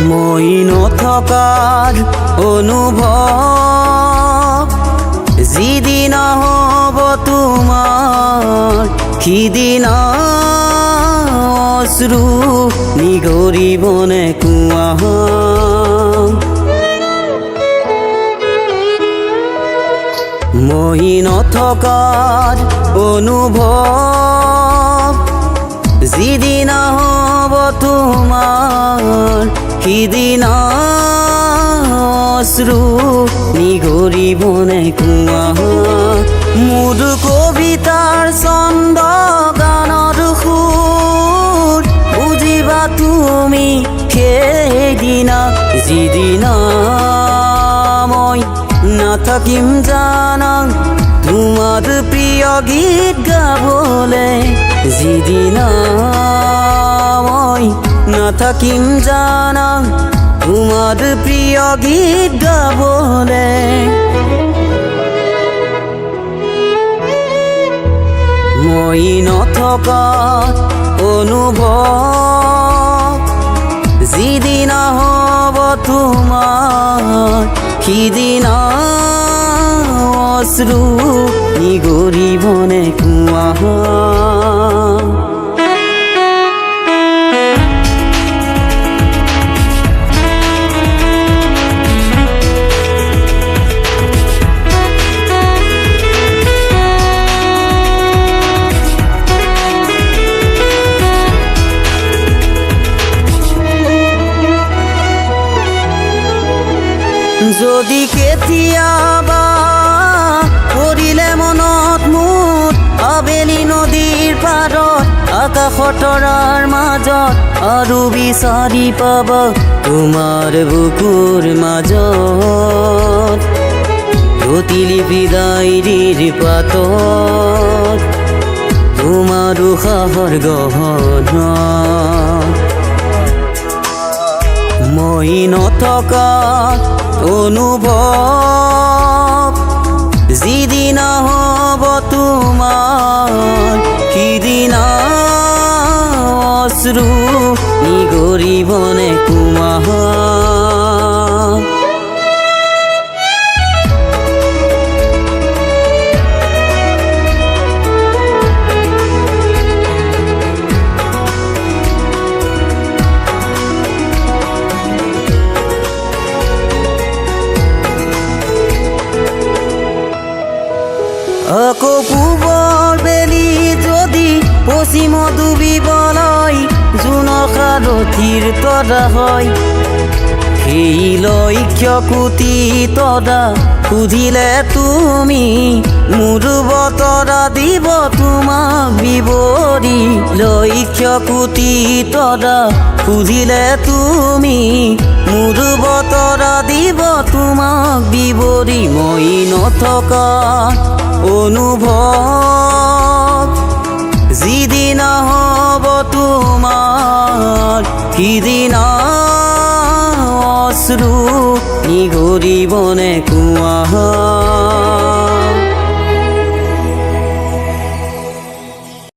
মই নথকাৰ অনুভৱ যিদিনা হ'ব তোমাৰ সিদিনা অশ্ৰু নিগৰিবনে কুঁৱা মই নথকাৰ অনুভৱ যিদিনা হ'ব তোমাৰ সিদিনা অশ্ৰু নিগৰিবনে কুঁৱা মোৰ কবিতাৰ ছন্দ গানৰ সুৰ বুজিবা তুমি সেইদিনা যিদিনা মই নাথাকিম জানা তোমাৰ প্ৰিয় গীত গাবলে যিদিনা মই নাথাকিম জানা তোমাৰ প্ৰিয় গীত গাবলে মই নথকা অনুভৱ যিদিনা হ'ব তোমাৰ সিদিনা অশ্ৰু নিগৰিবনে কুঁৱা যদি কেতিয়াবা পৰিলে মনত মোৰ আবেলি নদীৰ পাৰত আকাশৰ তৰাৰ মাজত আৰু বিচাৰি পাবা তোমাৰ বুকুৰ মাজত প্ৰতিলিপি ডায়েৰীৰ পাতত তোমাৰ উশাহৰ গহনা মই নথকা অনুভৱ যিদিনা হ'ব তোমাৰ সিদিনা অশ্ৰু নিগৰিবনে কুঁৱা আকৌ পূবৰ বেলি যদি পশ্চিম ডুবিবলৈ জোনৰ সাৰথিৰ তৰা হয় সেই লক্ষ্য কোটি তৰা সুধিলে তুমি মোৰ বতৰা দিব তোমাক বিৱৰি লক্ষ্য কোটি তৰা সুধিলে তুমি মোৰ বতৰা দিব তোমাক বিৱৰি মই নথকা অনুভৱ যিদিনা হ'ব তোমাৰ সিদিনা অশ্ৰু নিগৰিবনে কুঁৱা